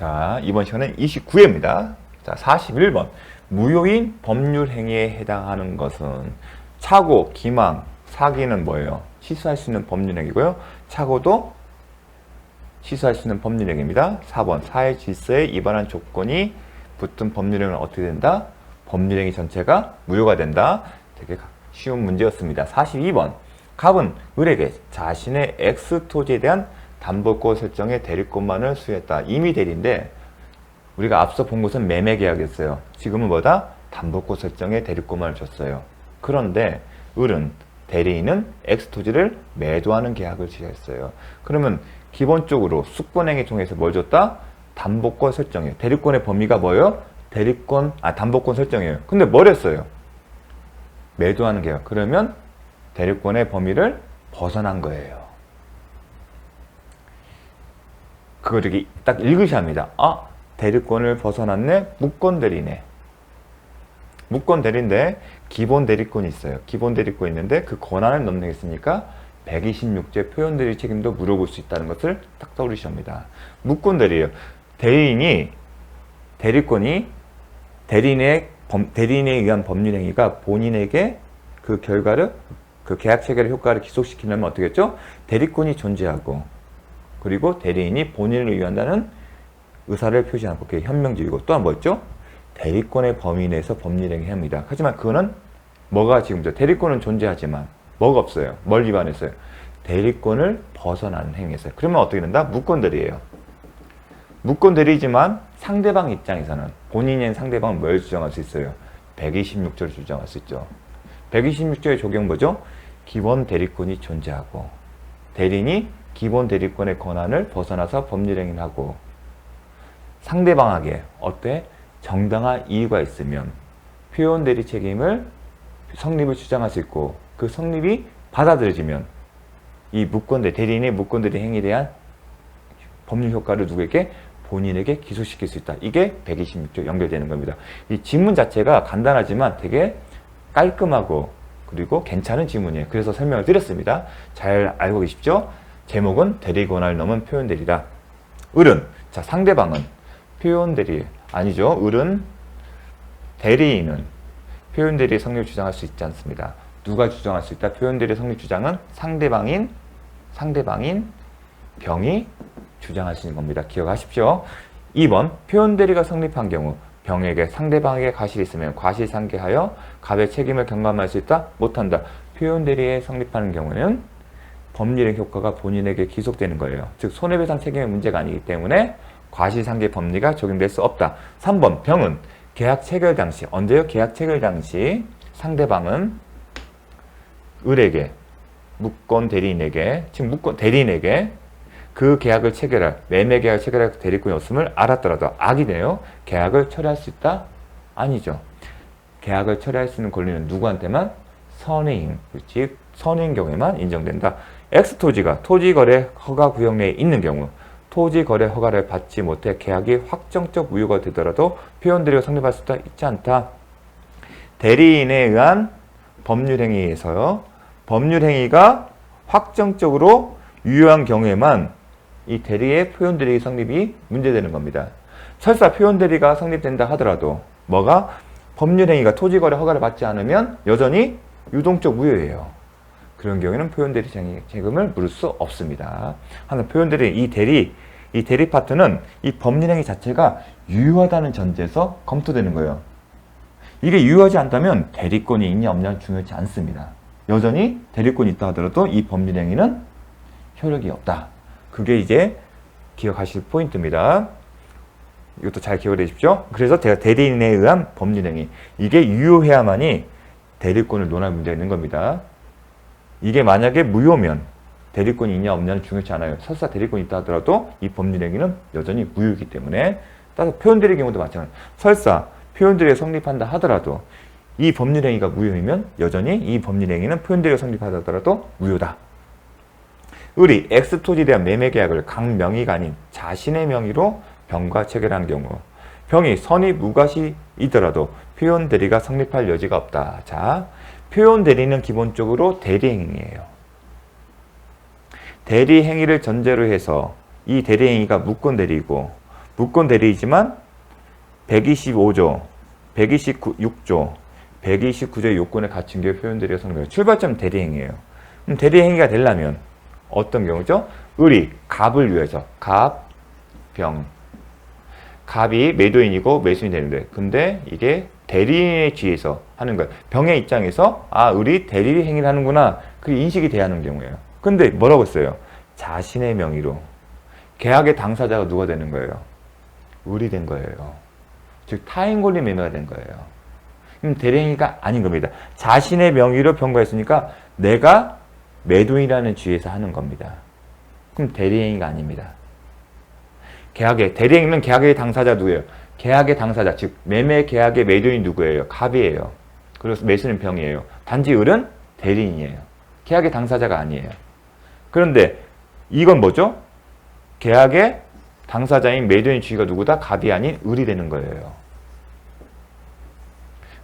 자, 이번 시간은 29회입니다. 자, 41번. 무효인 법률 행위에 해당하는 것은 착오, 기망, 사기는 뭐예요? 시사할 수 있는 법률 행위고요. 착오도 시사할 수 있는 법률 행위입니다. 4번. 사회 질서에 위반한 조건이 붙은 법률 행위는 어떻게 된다? 법률 행위 전체가 무효가 된다. 되게 쉬운 문제였습니다. 42번. 갑은 을에게 자신의 X 토지에 대한 담보권 설정의 대리권만을 수여했다. 이미 대리인데 우리가 앞서 본 것은 매매계약이었어요. 지금은 뭐다? 담보권 설정의 대리권만을 줬어요. 그런데 을은 대리인은 X 토지를 매도하는 계약을 취했어요. 그러면 기본적으로 숙권행위 통해서 뭘 줬다? 담보권 설정이에요. 대리권의 범위가 뭐예요? 담보권 설정이에요. 근데 뭘 했어요? 매도하는 계약. 그러면 대리권의 범위를 벗어난 거예요. 그걸 이렇게 딱 읽으셔야 합니다. 아, 대리권을 벗어났네? 무권 대리네. 무권 대리인데 기본 대리권이 있어요. 기본 대리권이 있는데 그 권한을 넘어가겠으니까 126조의 표현 대리 책임도 물어볼 수 있다는 것을 딱 떠올리셔야 합니다. 무권 대리예요. 대리인이 대리권이 대리인에 의한 법률 행위가 본인에게 그 결과를 그 계약 체결의 효과를 기속시키려면 어떻게 했죠? 대리권이 존재하고 그리고 대리인이 본인을 위한다는 의사를 표시하고 그게 현명적이고 또한 뭐였죠? 대리권의 범위 내에서 법률 행위를 합니다. 하지만 그거는 뭐가 지금죠? 대리권은 존재하지만 뭐가 없어요? 뭘 위반했어요? 대리권을 벗어나는 행위였어요. 그러면 어떻게 된다? 무권 대리예요. 무권 대리지만 상대방 입장에서는 본인인 상대방은 뭘 주장할 수 있어요? 126조를 주장할 수 있죠. 126조의 적용 뭐죠? 기본 대리권이 존재하고 대리인이 기본 대리권의 권한을 벗어나서 법률 행위를 하고 상대방에게 어때? 정당한 이유가 있으면 표현 대리 책임을 성립을 주장할 수 있고 그 성립이 받아들여지면 이 대리인의 무권 대리 행위에 대한 법률 효과를 누구에게? 본인에게 기소시킬 수 있다. 이게 126조 연결되는 겁니다. 이 지문 자체가 간단하지만 되게 깔끔하고 그리고 괜찮은 지문이에요. 그래서 설명을 드렸습니다. 잘 알고 계십시오. 제목은 대리 권한을 넘은 표현 대리다. 을은 자 상대방은 표현 대리 아니죠. 을은 대리인은 표현 대리 성립 주장할 수 있지 않습니다. 누가 주장할 수 있다? 표현 대리 성립 주장은 상대방인 병이 주장할 수 있는 겁니다. 기억하십시오. 2번 표현 대리가 성립한 경우 병에게 상대방에게 과실이 있으면 과실상계하여 갑의 책임을 경감할 수 있다? 못한다. 표현 대리에 성립하는 경우는 법률의 효과가 본인에게 기속되는 거예요. 즉 손해배상 책임의 문제가 아니기 때문에 과실상계 법리가 적용될 수 없다. 3번 병은 계약 체결 당시 언제요? 계약 체결 당시 상대방은 을에게 무권 대리인에게 즉 무권 대리인에게 그 계약을 체결할 매매 계약을 체결할 대리권이 없음을 알았더라도 악이네요. 계약을 철회할 수 있다? 아니죠. 계약을 철회할 수 있는 권리는 누구한테만? 선의인, 즉 선의인 경우에만 인정된다. X토지가 토지거래 허가 구역 내에 있는 경우 토지거래 허가를 받지 못해 계약이 확정적 무효가 되더라도 표현 대리가 성립할 수 있지 않다. 대리인에 의한 법률행위에서요. 법률행위가 확정적으로 유효한 경우에만 이 대리의 표현 대리 성립이 문제되는 겁니다. 설사 표현 대리가 성립된다 하더라도 뭐가? 법률행위가 토지거래 허가를 받지 않으면 여전히 유동적 무효예요. 그런 경우에는 표현 대리 책임을 물을 수 없습니다. 하나 표현 대리 이 대리 파트는 이 법률 행위 자체가 유효하다는 전제에서 검토되는 거예요. 이게 유효하지 않다면 대리권이 있냐 없냐는 중요하지 않습니다. 여전히 대리권이 있다 하더라도 이 법률 행위는 효력이 없다. 그게 이제 기억하실 포인트입니다. 이것도 잘 기억해 주십시오. 그래서 제가 대리인에 의한 법률 행위 이게 유효해야만이 대리권을 논할 문제가 있는 겁니다. 이게 만약에 무효면 대리권이 있냐 없냐는 중요하지 않아요. 설사 대리권이 있다 하더라도 이 법률 행위는 여전히 무효이기 때문에 따라서 표현 대리 경우도 마찬가지입니다. 설사 표현 대리가 성립한다 하더라도 이 법률 행위가 무효이면 여전히 이 법률 행위는 표현 대리가 성립하다 하더라도 무효다. 을이 X 토지에 대한 매매 계약을 각 명의가 아닌 자신의 명의로 병과 체결하는 경우 병이 선의 무과시이더라도 표현 대리가 성립할 여지가 없다. 자, 표현 대리는 기본적으로 대리 행위예요. 대리 행위를 전제로 해서 이 대리 행위가 무권 대리이고 무권 대리이지만 125조, 126조, 129조의 요건을 갖춘 게 표현대리가 성립해요. 출발점 대리행위예요. 그럼 대리행위가 되려면 어떤 경우죠? 을이 갑을 위해서 갑, 병. 갑이 매도인이고 매수인이 되는데 근데 이게 대리인의 지위에서 하는 거예요. 병의 입장에서 을이 대리 행위를 하는구나. 그게 인식이 돼야 하는 경우예요. 근데 뭐라고 했어요? 자신의 명의로. 계약의 당사자가 누가 되는 거예요? 을이 된 거예요. 즉 타인 권리 매매가 된 거예요. 그럼 대리행위가 아닌 겁니다. 자신의 명의로 병과했으니까 내가 매도인이라는 지위에서 하는 겁니다. 그럼 대리행위가 아닙니다. 대리행위는 계약의 당사자 누구예요? 계약의 당사자, 즉 매매 계약의 매도인이 누구예요? 갑이에요. 그래서 매수는 병이에요. 단지 을은 대리인이에요. 계약의 당사자가 아니에요. 그런데 이건 뭐죠? 계약의 당사자인 매도인 주의가 누구다? 갑이 아닌 을이 되는 거예요.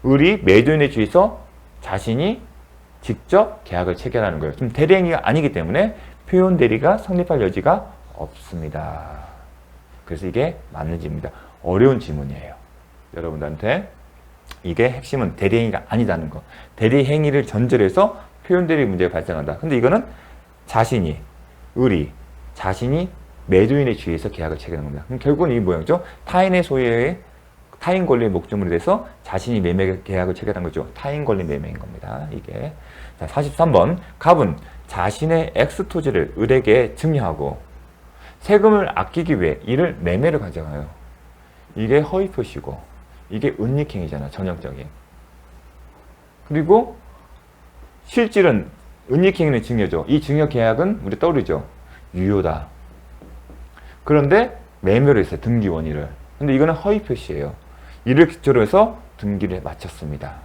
을이 매도인의 주의에서 자신이 직접 계약을 체결하는 거예요. 그럼 대리행위가 아니기 때문에 표현 대리가 성립할 여지가 없습니다. 그래서 이게 맞는지입니다. 어려운 질문이에요. 여러분들한테 이게 핵심은 대리행위가 아니다는 거. 대리행위를 전제로 해서 표현 대리 문제가 발생한다. 근데 이거는 을이 자신이 매도인의 주의에서 계약을 체결하는 겁니다. 그럼 결국은 이 모양이죠. 타인의 소유의 타인 권리의 목적물에 대해서 자신이 매매 계약을 체결한 거죠. 타인 권리 매매인 겁니다. 이게. 자, 43번. 갑은 자신의 X토지를 을에게 증여하고 세금을 아끼기 위해 이를 매매를 가져가요. 이게 허위 표시고 이게 은닉행위잖아. 전형적인. 그리고 실질은 은닉행위는 증여죠. 이 증여 계약은 우리 떠오르죠. 유효다. 그런데 매매를 했어요. 등기 원의를. 근데 이거는 허위 표시예요. 이를 기초로 해서 등기를 마쳤습니다.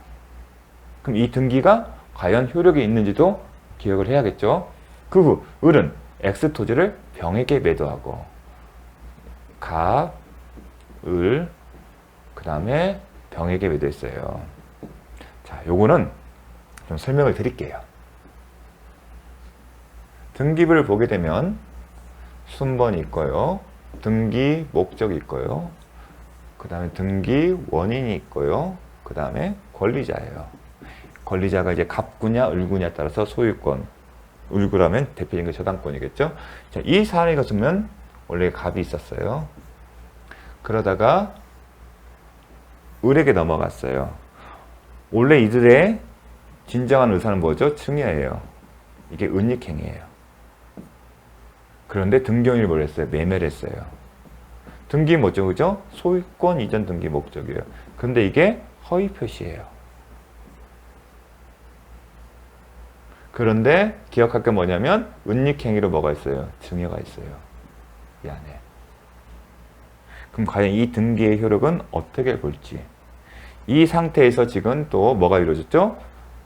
그럼 이 등기가 과연 효력이 있는지도 기억을 해야겠죠. 그 후 을은 X토지를 병에게 매도하고 갑, 을, 그 다음에 병에게 매도했어요. 자, 요거는 좀 설명을 드릴게요. 등기부를 보게 되면 순번이 있고요. 등기 목적이 있고요. 그 다음에 등기 원인이 있고요. 그 다음에 권리자예요. 권리자가 이제 갑구냐 을구냐에 따라서 소유권. 을구라면 대표적인 게 저당권이겠죠. 자, 이 사안을 거치면 원래 갑이 있었어요. 그러다가 을에게 넘어갔어요. 원래 이들의 진정한 의사는 뭐죠? 증여예요. 이게 은닉행위예요. 그런데 등기원인을 뭘 했어요? 매매를 했어요. 등기 뭐죠? 그죠? 소유권 이전 등기 목적이에요. 근데 이게 허위 표시예요. 그런데 기억할 게 뭐냐면 은닉행위로 뭐가 있어요? 증여가 있어요. 이 안에. 그럼 과연 이 등기의 효력은 어떻게 볼지. 이 상태에서 지금 또 뭐가 이루어졌죠?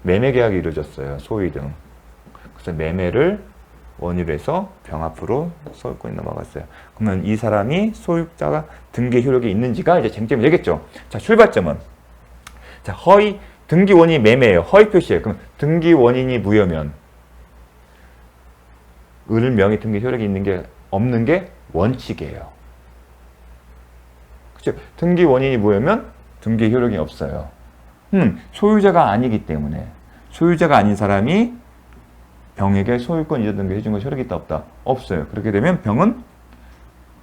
매매 계약이 이루어졌어요. 소위 등. 그래서 매매를 원의로 해서 병 앞으로 소유권이 넘어갔어요. 그러면 이 사람이 소유자가 등기 효력이 있는지가 이제 쟁점이 되겠죠. 자, 출발점은. 자, 등기 원인이 매매예요. 허위 표시예요. 그럼 등기 원인이 무효면 을 명의 등기 효력이 있는 게 없는 게 원칙이에요. 그렇죠? 등기 원인이 무효면 등기 효력이 없어요. 소유자가 아니기 때문에 소유자가 아닌 사람이 병에게 소유권 이전 등기 해준 거 효력이 있다 없다? 없어요. 그렇게 되면 병은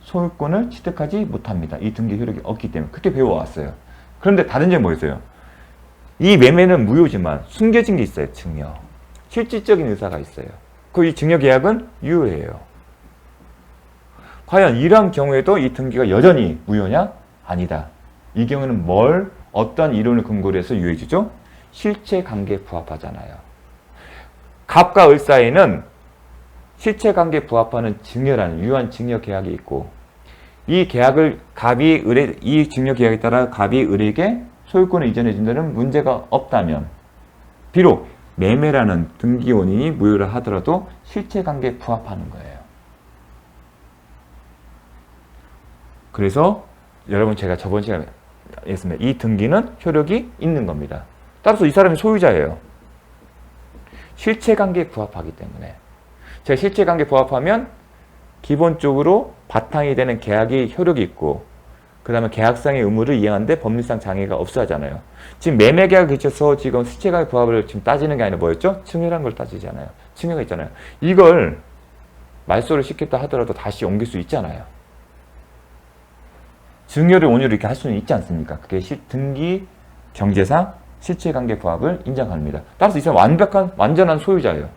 소유권을 취득하지 못합니다. 이 등기 효력이 없기 때문에. 그렇게 배워왔어요. 그런데 다른 점이 뭐였어요? 이 매매는 무효지만 숨겨진 게 있어요. 증여. 실질적인 의사가 있어요. 그 이 증여 계약은 유효해요. 과연 이러한 경우에도 이 등기가 여전히 무효냐? 아니다. 이 경우에는 어떤 이론을 근거로 해서 유효해지죠? 실체관계에 부합하잖아요. 갑과 을 사이에는 실체관계에 부합하는 증여라는 유효한 증여 계약이 있고 이 계약을 이 증여 계약에 따라 갑이 을에게 소유권을 이전해 준다는 문제가 없다면 비록 매매라는 등기 원인이 무효를 하더라도 실체관계에 부합하는 거예요. 그래서 여러분 제가 저번 시간에 했습니다. 이 등기는 효력이 있는 겁니다. 따라서 이 사람이 소유자예요. 실체관계에 부합하기 때문에. 제가 실체관계에 부합하면 기본적으로 바탕이 되는 계약이 효력이 있고 그 다음에 계약상의 의무를 이행하는데 법률상 장애가 없어 하잖아요. 지금 매매계약에 그쳐서 지금 수체가의 부합을 지금 따지는 게 아니라 뭐였죠? 증여란 걸 따지잖아요. 증여가 있잖아요. 이걸 말소를 시켰다 하더라도 다시 옮길 수 있잖아요. 증여를 오히려 이렇게 할 수는 있지 않습니까? 그게 등기 경제상 실체관계 부합을 인정합니다. 따라서 이 사람 완전한 소유자예요.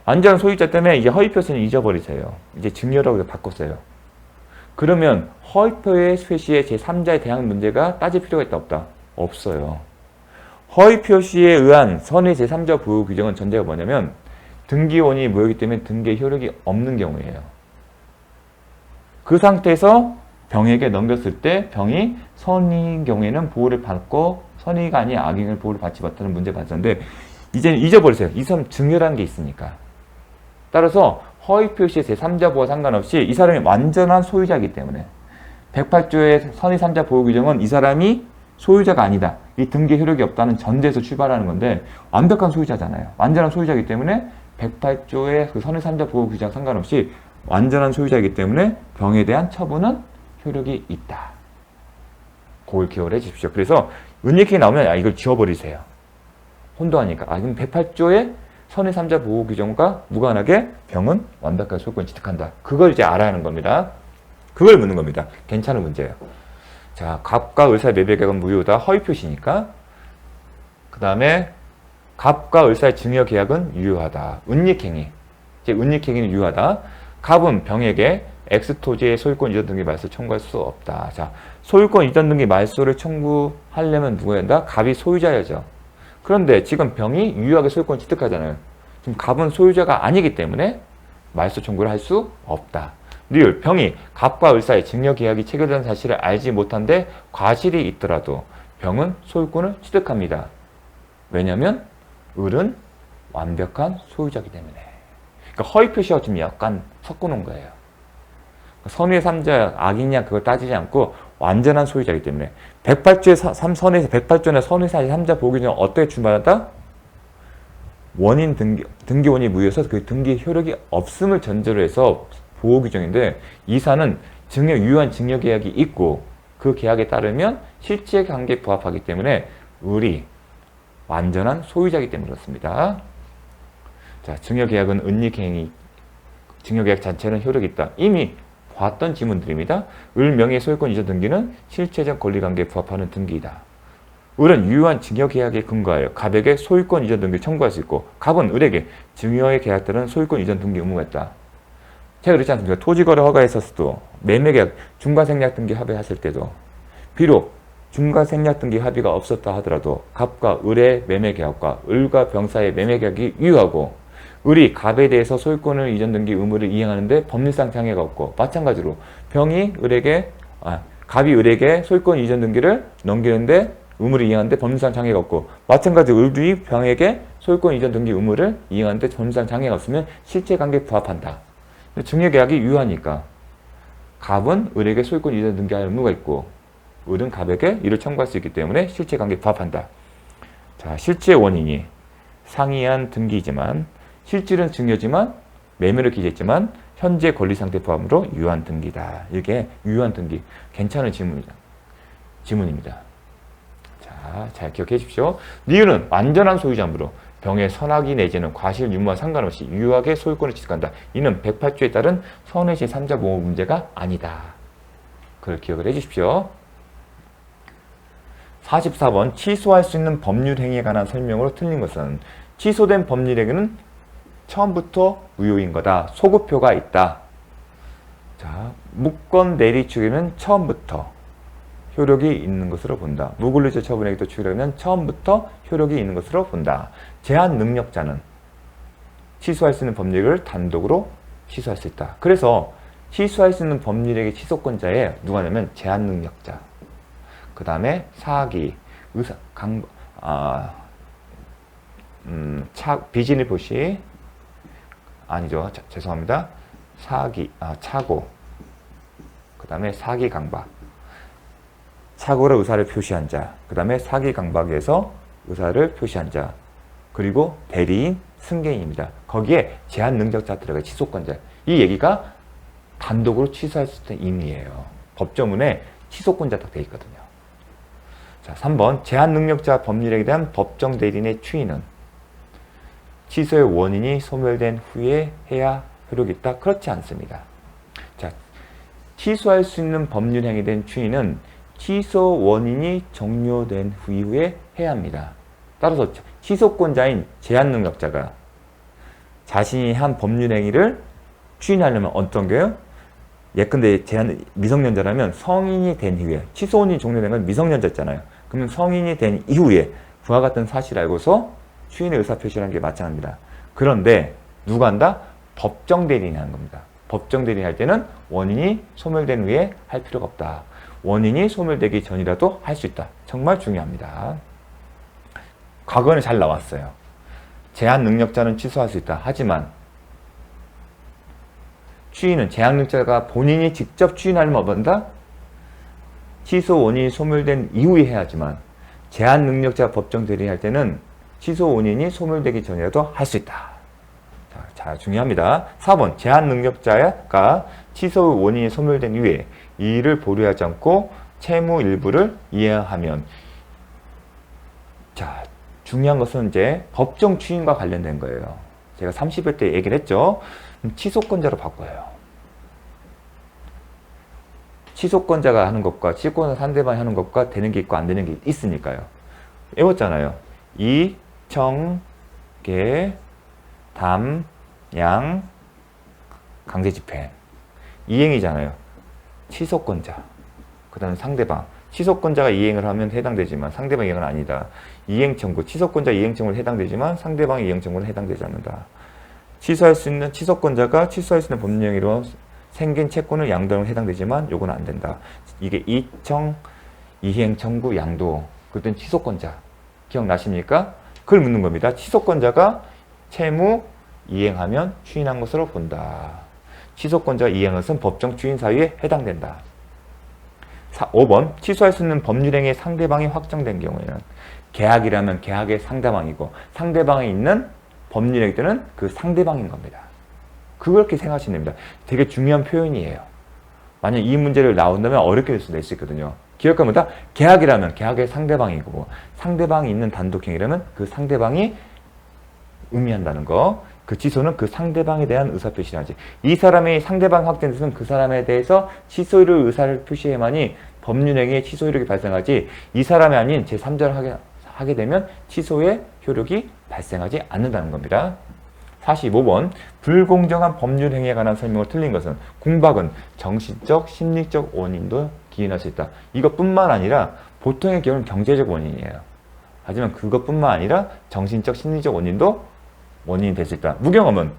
완전한 소유자 때문에 이제 허위표시는 잊어버리세요. 이제 증여라고 바꿨어요. 그러면 허위표의 표시에 제3자에 대한 문제가 따질 필요가 있다 없다? 없어요. 허위표시에 의한 선의 제3자 보호 규정은 전제가 뭐냐면 등기원이 무효이기 때문에 등기의 효력이 없는 경우예요. 그 상태에서 병에게 넘겼을 때 병이 선의인 경우에는 보호를 받고 선의가 아닌 악인을 보호를 받지 못하는 문제 받았는데 이제는 잊어버리세요. 이 사람 증여라는 게 있으니까. 따라서 허위표시의 제3자 보호와 상관없이 이 사람이 완전한 소유자이기 때문에 108조의 선의 3자 보호 규정은 이 사람이 소유자가 아니다. 이 등기 효력이 없다는 전제에서 출발하는 건데 완벽한 소유자잖아요. 완전한 소유자이기 때문에 108조의 그 선의 3자 보호 규정 상관없이 완전한 소유자이기 때문에 병에 대한 처분은 효력이 있다. 그걸 기억을 해 주십시오. 그래서 은닉행위 나오면 이걸 지워버리세요. 혼동하니까. 그럼 108조의 선의 3자 보호 규정과 무관하게 병은 완벽하게 소유권을 취득한다. 그걸 이제 알아야 하는 겁니다. 그걸 묻는 겁니다. 괜찮은 문제예요. 자, 갑과 을사의 매매계약은 무효다. 허위표시니까. 그 다음에 갑과 을사의 증여계약은 유효하다. 은닉행위. 이제 은닉행위는 유효하다. 갑은 병에게 X토지의 소유권 이전 등기 말소를 청구할 수 없다. 자, 소유권 이전 등기 말소를 청구하려면 누구야 한다? 갑이 소유자야죠. 그런데 지금 병이 유효하게 소유권 취득하잖아요. 지금 갑은 소유자가 아니기 때문에 말소 청구를 할 수 없다. 리을 병이 갑과 을사의 증여 계약이 체결된 사실을 알지 못한데 과실이 있더라도 병은 소유권을 취득합니다. 왜냐하면 을은 완벽한 소유자이기 때문에. 그러니까 허위 표시와 좀 약간 섞어놓은 거예요. 선의 3자 악이냐 그걸 따지지 않고 완전한 소유자이기 때문에 108조의 선에서 108조나 선의 3자 보호 규정은 어떻게 출발한다? 원인 등기원이 무효해서 그 등기 효력이 없음을 전제로 해서 보호 규정인데 이사는 증여 유효한 증여 계약이 있고 그 계약에 따르면 실제 관계에 부합하기 때문에 을이 완전한 소유자이기 때문에 그렇습니다. 자, 증여 계약은 은닉행위, 증여 계약 자체는 효력이 있다. 이미 봤던 지문들입니다. 을 명의 소유권 이전 등기는 실체적 권리관계에 부합하는 등기이다. 을은 유효한 증여 계약에 근거하여 갑에게 소유권 이전 등기를 청구할 수 있고 갑은 을에게 증여의 계약들은 소유권 이전 등기 의무가 있다. 제가 그렇지 않습니까? 토지거래 허가했었어도 매매계약, 중과생략 등기 합의했을 때도 비록 중과생략 등기 합의가 없었다 하더라도 갑과 을의 매매계약과 을과 병 사이의 매매계약이 유효하고 을이 갑에 대해서 소유권을 이전 등기 의무를 이행하는데 법률상 장애가 없고 마찬가지로 병이 갑이 을에게 소유권 이전 등기를 넘기는데 의무를 이행하는데 법률상 장애가 없고 마찬가지로 을이 병에게 소유권 이전 등기 의무를 이행하는데 법률상 장애가 없으면 실체관계에 부합한다. 증여계약이 유효하니까 갑은 을에게 소유권 이전 등기할 의무가 있고 을은 갑에게 이를 청구할 수 있기 때문에 실체관계에 부합한다. 자, 실제 원인이 상이한 등기이지만 실질은 증여지만 매매를 기재했지만 현재 권리상태 부합으로 유효한 등기다. 이게 유효한 등기. 괜찮은 지문입니다. 자, 잘 기억해 주십시오. 리을은 완전한 소유자므로 병의 선악이 내지는 과실 유무와 상관없이 유효하게 소유권을 취득한다. 이는 108조에 따른 선의 제3자 보호 문제가 아니다. 그걸 기억을 해 주십시오. 44번 취소할 수 있는 법률 행위에 관한 설명으로 틀린 것은 취소된 법률행위는 처음부터 무효인 거다. 소급표가 있다. 자, 무권 내리추기는 처음부터 효력이 있는 것으로 본다. 무근리적 처분행위도 추가하면 처음부터 효력이 있는 것으로 본다. 제한 능력자는 취소할 수 있는 법률을 단독으로 취소할 수 있다. 그래서 취소할 수 있는 법률행위 취소권자에 누가냐면 제한 능력자. 그 다음에 사기, 의사, 비진일 표시 아니죠. 죄송합니다. 차고. 그 다음에 사기 강박. 착오로 의사를 표시한 자, 그 다음에 사기 강박에서 의사를 표시한 자, 그리고 대리인, 승계인입니다. 거기에 제한 능력자 들어가요. 취소권자. 이 얘기가 단독으로 취소할 수 있는 의미예요. 법조문에 취소권자 딱 돼 있거든요. 자, 3번 제한능력자 법률행위에 대한 법정 대리인의 추인은 취소의 원인이 소멸된 후에 해야 효력이 있다? 그렇지 않습니다. 자, 취소할 수 있는 법률행위에 대한 추인은 취소 원인이 종료된 이후에 해야 합니다. 따라서 취소권자인 제한능력자가 자신이 한 법률행위를 추인하려면 어떤 게요? 예컨대 미성년자라면 성인이 된 이후에, 취소 원인이 종료된 건 미성년자였잖아요. 그러면 성인이 된 이후에 그와 같은 사실을 알고서 추인의 의사표시라는 게 마찬가지입니다. 그런데 누가 한다? 법정 대리인이 하는 겁니다. 법정 대리인 할 때는 원인이 소멸된 후에 할 필요가 없다. 원인이 소멸되기 전이라도 할 수 있다. 정말 중요합니다. 과거에는 잘 나왔어요. 제한 능력자는 취소할 수 있다. 하지만 추인은 제한 능력자가 본인이 직접 추인하려면 뭐한다? 취소 원인이 소멸된 이후에 해야지만 제한 능력자 법정 대리인 할 때는 취소 원인이 소멸되기 전이라도 할 수 있다. 자, 중요합니다. 4번 제한 능력자가 취소 원인이 소멸된 이후에 이 일을 보류하지 않고 채무 일부를 이행하면, 자, 중요한 것은 이제 법정 추인과 관련된 거예요. 제가 30회 때 얘기를 했죠. 취소권자로 바꿔요. 취소권자가 하는 것과 취소권자 상대방이 하는 것과 되는 게 있고 안 되는 게 있으니까요. 외웠잖아요. 이, 청, 계, 담, 양, 강제 집행. 이행이잖아요. 취소권자. 그 다음에 상대방. 취소권자가 이행을 하면 해당되지만 상대방 이행은 아니다. 이행청구. 취소권자 이행청구를 해당되지만 상대방의 이행청구는 해당되지 않는다. 취소할 수 있는 취소권자가 취소할 수 있는 법령으로 생긴 채권을 양도하는 해당되지만 요건 안 된다. 이게 이청, 이행청구, 양도. 그땐 취소권자. 기억나십니까? 그걸 묻는 겁니다. 취소권자가 채무 이행하면 추인한 것으로 본다. 취소권자가 이행한 것은 법정 추인 사유에 해당된다. 5번 취소할 수 있는 법률행위의 상대방이 확정된 경우에는 계약이라면 계약의 상대방이고 상대방이 있는 법률행위 때는 그 상대방인 겁니다. 그렇게 생각하시면 됩니다. 되게 중요한 표현이에요. 만약 이 문제를 나온다면 어렵게 낼 수 있거든요. 기억하면 다 계약이라면 계약의 상대방이고 상대방이 있는 단독행위라면 그 상대방이 의미한다는 거. 그 취소는 그 상대방에 대한 의사표시라지. 이 사람이 상대방 확정돼서는 그 사람에 대해서 취소를 의사를 표시해야만이 법률행위의 취소 효력이 발생하지, 이 사람이 아닌 제3자를 하게 되면 취소의 효력이 발생하지 않는다는 겁니다. 45번 불공정한 법률행위에 관한 설명을 틀린 것은 공박은 정신적, 심리적 원인도 기인할 수 있다. 이것뿐만 아니라 보통의 경우는 경제적 원인이에요. 하지만 그것뿐만 아니라 정신적, 심리적 원인도 원인이 될 수 있다. 무경험은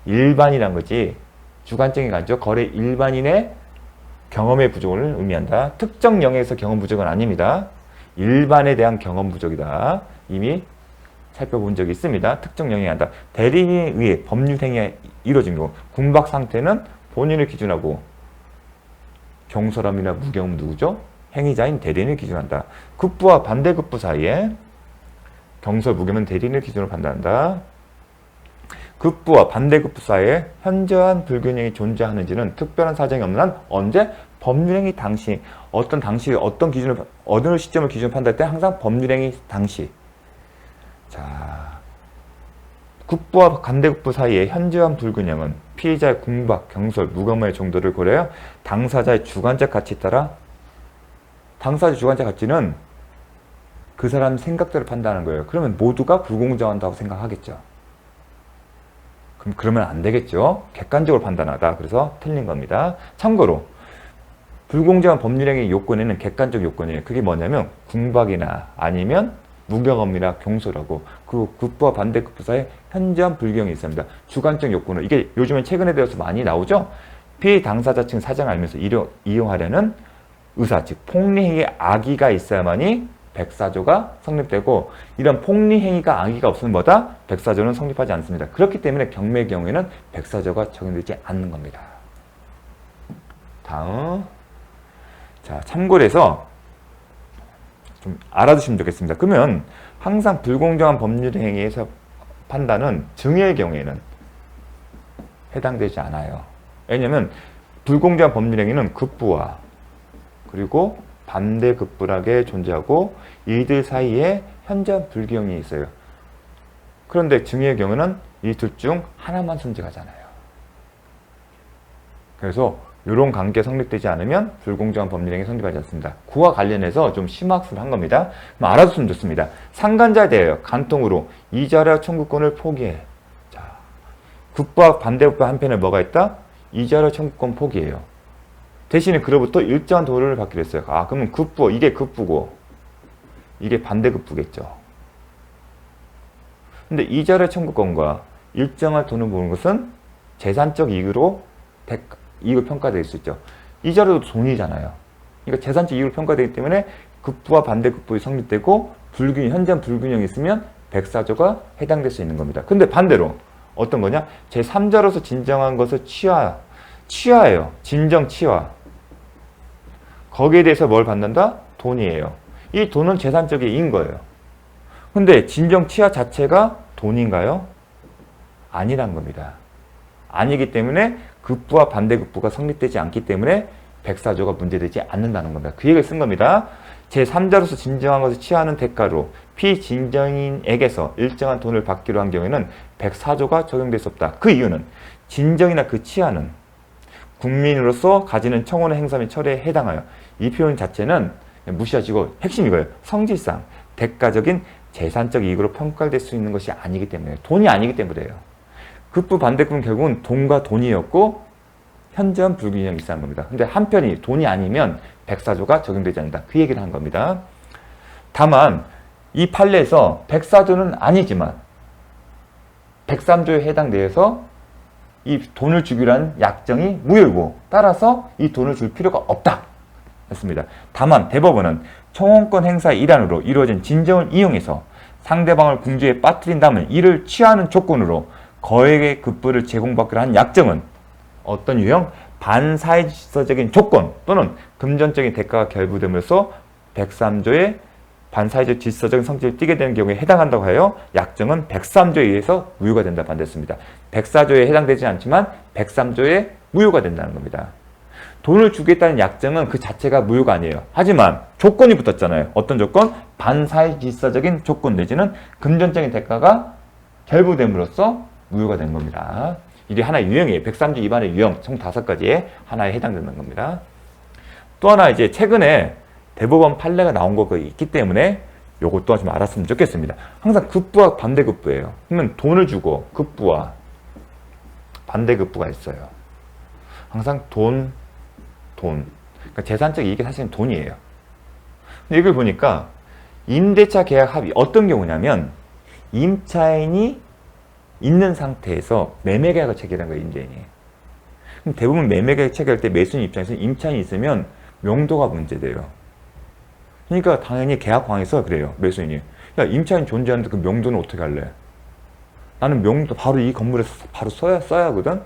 일반이란 거지 주관적인 관점, 거래 일반인의 경험의 부족을 의미한다. 특정 영역에서 경험 부족은 아닙니다. 일반에 대한 경험 부족이다. 이미 살펴본 적이 있습니다. 특정 영역에 한다. 대리인에 의해 법률행위가 이루어진 경우 궁박 상태는 본인을 기준하고 경솔함이나 무경험 누구죠? 행위자인 대리인을 기준한다. 급부와 반대급부 사이에 경솔, 무경험은 대리인을 기준으로 판단한다. 급부와 반대급부 사이에 현저한 불균형이 존재하는지는 특별한 사정이 없는 한 언제? 법률행위 당시. 어떤 기준을, 어느 시점을 기준으로 판단할 때 항상 법률행위 당시. 자, 급부와 반대급부 사이에 현저한 불균형은 피해자의 궁박, 경솔, 무검의 정도를 고려하여 당사자의 주관적 가치에 따라, 당사자의 주관적 가치는 그 사람 생각대로 판단하는 거예요. 그러면 모두가 불공정한다고 생각하겠죠. 그러면 안 되겠죠. 객관적으로 판단하다. 그래서 틀린 겁니다. 참고로 불공정한 법률행위 요건에는 객관적 요건이에요. 그게 뭐냐면 궁박이나 아니면 무경험이나 경솔하고 그 급부와 반대급부 사이에 현저한 불균형이 있습니다. 주관적 요건은 이게 요즘에 최근에 들어서 많이 나오죠. 피해 당사자 측 사정을 알면서 이용하려는 의사, 즉 폭리행위의 악의가 있어야만이 백사조가 성립되고, 이런 폭리행위가 악의가 없으면 뭐다? 백사조는 성립하지 않습니다. 그렇기 때문에 경매의 경우에는 백사조가 적용되지 않는 겁니다. 다음, 자, 참고로 해서 좀 알아두시면 좋겠습니다. 그러면 항상 불공정한 법률행위에서 판단은 증여의 경우에는 해당되지 않아요. 왜냐하면 불공정한 법률행위는 급부와 그리고 반대급부라게 존재하고 이들 사이에 현저한 불균형이 있어요. 그런데 증여의 경우는 이 둘 중 하나만 존재하잖아요. 그래서 이런 관계 성립되지 않으면 불공정한 법률행위 성립하지 않습니다. 그와 관련해서 좀 심학술 한 겁니다. 알아두면 좋습니다. 상간자에 대하여 간통으로 이자료 청구권을 포기해. 자, 급부와 반대급부 한편에 뭐가 있다? 이자료 청구권 포기해요. 대신에 그로부터 일정한 돈을 받기로 했어요. 아, 그러면 급부, 이게 급부고 이게 반대급부겠죠. 근데 이자료 청구권과 일정한 돈을 모으는 것은 재산적 이익으로 이익을 평가될 수 있죠. 이자료도 돈이잖아요. 그러니까 재산적 이익으로 평가되기 때문에 급부와 반대급부가 성립되고 현저한 불균형이 있으면 백사조가 해당될 수 있는 겁니다. 근데 반대로 어떤 거냐? 제3자로서 진정한 것을 취하예요. 진정 취하. 거기에 대해서 뭘 받는다? 돈이에요. 이 돈은 재산적인 이익인 거예요. 근데 진정 취하 자체가 돈인가요? 아니란 겁니다. 아니기 때문에 급부와 반대급부가 성립되지 않기 때문에 백사조가 문제되지 않는다는 겁니다. 그 얘기를 쓴 겁니다. 제3자로서 진정한 것을 취하는 대가로 피진정인에게서 일정한 돈을 받기로 한 경우에는 백사조가 적용될 수 없다. 그 이유는 진정이나 그 취하는 국민으로서 가지는 청원의 행사 및 철회에 해당하여 이 표현 자체는 무시하시고 핵심이 이거예요. 성질상 대가적인 재산적 이익으로 평가될 수 있는 것이 아니기 때문에 돈이 아니기 때문에요. 급부 반대급은 결국은 돈과 돈이었고 현저한 불균형이 있다는 겁니다. 근데 한편이 돈이 아니면 백사조가 적용되지 않는다. 그 얘기를 한 겁니다. 다만 이 판례에서 백사조는 아니지만 103조에 해당되어서 이 돈을 주기로 한 약정이 무효이고 따라서 이 돈을 줄 필요가 없다 했습니다. 다만 대법원은 청원권 행사의 일환으로 이루어진 진정을 이용해서 상대방을 궁지에 빠뜨린다면 이를 취하는 조건으로 거액의 급부를 제공받기로 한 약정은 어떤 유형? 반사회질서적인 조건 또는 금전적인 대가가 결부됨으로써 103조의 반사회적 질서적인 성질을 띠게 되는 경우에 해당한다고 하여 약정은 103조에 의해서 무효가 된다 반대했습니다. 104조에 해당되지 않지만 103조에 무효가 된다는 겁니다. 돈을 주겠다는 약정은 그 자체가 무효가 아니에요. 하지만 조건이 붙었잖아요. 어떤 조건? 반사회질서적인 조건 내지는 금전적인 대가가 결부됨으로써 무효가 된 겁니다. 이게 하나의 유형이에요. 103조 위반의 유형 총 5가지에 하나에 해당되는 겁니다. 또 하나 이제 최근에 대법원 판례가 나온 거가 있기 때문에 요것 또한 좀 알았으면 좋겠습니다. 항상 급부와 반대급부예요. 그러면 돈을 주고 급부와 반대급부가 있어요. 항상 돈. 그러니까 재산적 이익이 사실은 돈이에요. 근데 이걸 보니까 임대차 계약 합의 어떤 경우냐면 임차인이 있는 상태에서 매매계약을 체결한 거예요. 임대인이. 그럼 대부분 매매계약 체결할 때 매수인 입장에서 임차인이 있으면 명도가 문제돼요. 그러니까 당연히 계약황에서 그래요. 매수인이. 야, 임차인 존재하는데 그 명도는 어떻게 할래? 나는 명도 바로 이 건물에서 바로 써야 하거든?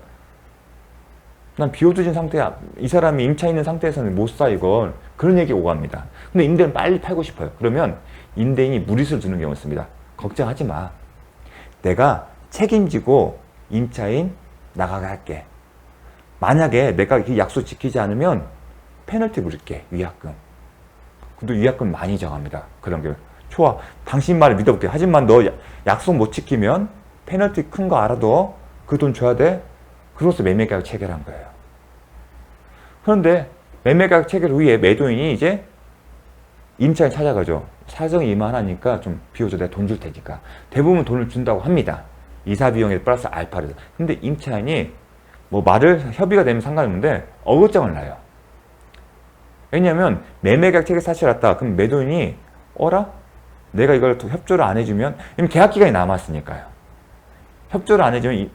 난 비워두진 상태야. 이 사람이 임차인 있는 상태에서는 못 사 이걸. 그런 얘기 오갑니다. 근데 임대인은 빨리 팔고 싶어요. 그러면 임대인이 무리수를 두는 경우가 있습니다. 걱정하지 마. 내가 책임지고 임차인 나가게 할게. 만약에 내가 이 약속 지키지 않으면 페널티 물을게. 위약금. 근데 위약금 많이 정합니다. 그런 경우. 좋아. 당신 말을 믿어볼게. 하지만 너 약속 못 지키면 페널티 큰 거 알아도 그 돈 줘야 돼. 그로서 매매계약 체결한 거예요. 그런데 매매계약 체결 후에 매도인이 이제 임차인 찾아가죠. 사정이 이만하니까 좀 비워줘. 내가 돈 줄 테니까. 대부분 돈을 준다고 합니다. 이사 비용에 플러스 알파를. 근데 임차인이 뭐 말을 협의가 되면 상관없는데 어긋장을 나요. 왜냐면 매매계약 체결 사실 왔다. 그럼 매도인이 어라? 내가 이걸 협조를 안 해주면 계약기간이 남았으니까요. 협조를 안 해주면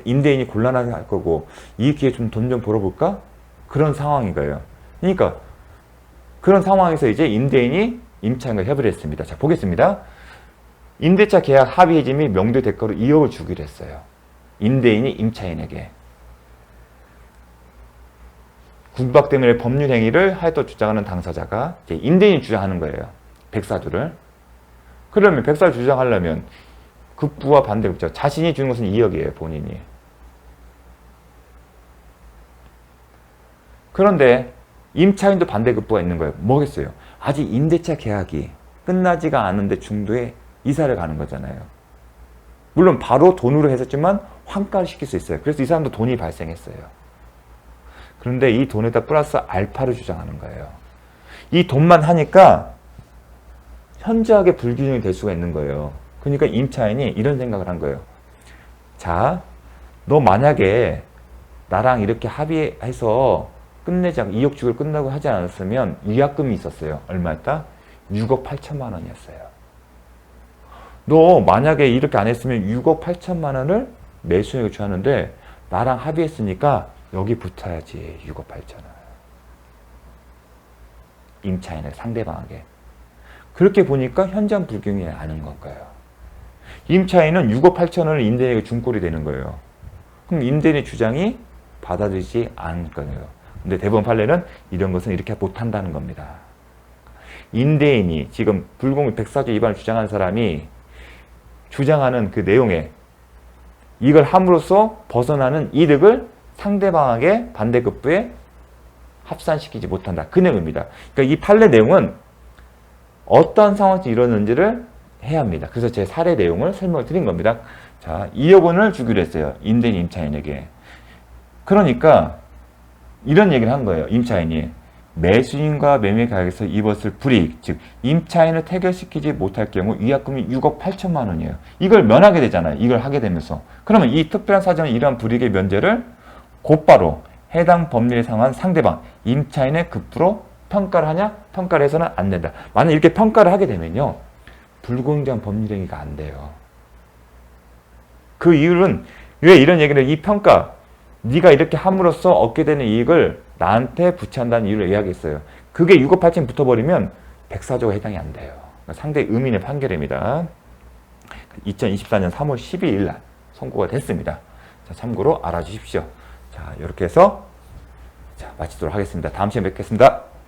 임대인이 곤란할 거고 이 기회에 좀 돈 좀 벌어볼까? 그런 상황인 거예요. 그러니까 그런 상황에서 이제 임대인이 임차인과 협의를 했습니다. 자, 보겠습니다. 임대차 계약 합의 해지 및 명도 대가로 2억을 주기로 했어요. 임대인이 임차인에게. 구박 때문에 법률 행위를 하였다고 주장하는 당사자가 이제 임대인이 주장하는 거예요. 백사조를. 그러면 백사조 주장하려면 급부와 반대급부. 자신이 주는 것은 2억이에요. 본인이. 그런데 임차인도 반대급부가 있는 거예요. 뭐겠어요? 아직 임대차 계약이 끝나지가 않은데 중도에 이사를 가는 거잖아요. 물론 바로 돈으로 했었지만 환가를 시킬 수 있어요. 그래서 이 사람도 돈이 발생했어요. 그런데 이 돈에다 플러스 알파를 주장하는 거예요. 이 돈만 하니까 현저하게 불균형이 될 수가 있는 거예요. 그러니까 임차인이 이런 생각을 한 거예요. 자, 너 만약에 나랑 이렇게 합의해서 끝내자, 2억 주기로 끝나고 하지 않았으면 위약금이 있었어요. 얼마였다? 6억 8천만 원이었어요. 너 만약에 이렇게 안 했으면 6억 8천만 원을 매수액을 주었는데 나랑 합의했으니까 여기 붙어야지 6억 8천 원. 임차인을 상대방에게. 그렇게 보니까 현장 불균형이 나는 건가요? 임차인은 6억 8천 원을 임대인에게 준 꼴이 되는 거예요. 그럼 임대인의 주장이 받아들이지 않을 거예요. 근데 대법원 판례는 이런 것은 이렇게 못한다는 겁니다. 임대인이 지금 불공정 104조 위반을 주장한 사람이 주장하는 그 내용에 이걸 함으로써 벗어나는 이득을 상대방에게 반대급부에 합산시키지 못한다. 그 내용입니다. 그러니까 이 판례 내용은 어떤 상황에서 이러는지를 해야 합니다. 그래서 제 사례 내용을 설명을 드린 겁니다. 자, 2억 원을 주기로 했어요. 임대인 임차인에게. 그러니까 이런 얘기를 한 거예요. 임차인이 매수인과 매매 가격에서 입었을 불이익, 즉 임차인을 태결시키지 못할 경우 위약금이 6억 8천만 원이에요. 이걸 면하게 되잖아요. 이걸 하게 되면서. 그러면 이 특별한 사정은 이러한 불이익의 면제를 곧바로 해당 법률에 상한 상대방, 임차인의 급부로 평가를 하냐? 평가를 해서는 안 된다. 만약 이렇게 평가를 하게 되면요. 불공정한 법률행위가 안 돼요. 그 이유는 왜 이런 얘기를 이 평가, 네가 이렇게 함으로써 얻게 되는 이익을 나한테 부채한다는 이유를 이야기했어요. 그게 6억 8천 붙어버리면 104조가 해당이 안 돼요. 상당히 의미 있는 판결입니다. 2024년 3월 12일 날 선고가 됐습니다. 자, 참고로 알아주십시오. 자, 이렇게 해서 자, 마치도록 하겠습니다. 다음 시간에 뵙겠습니다.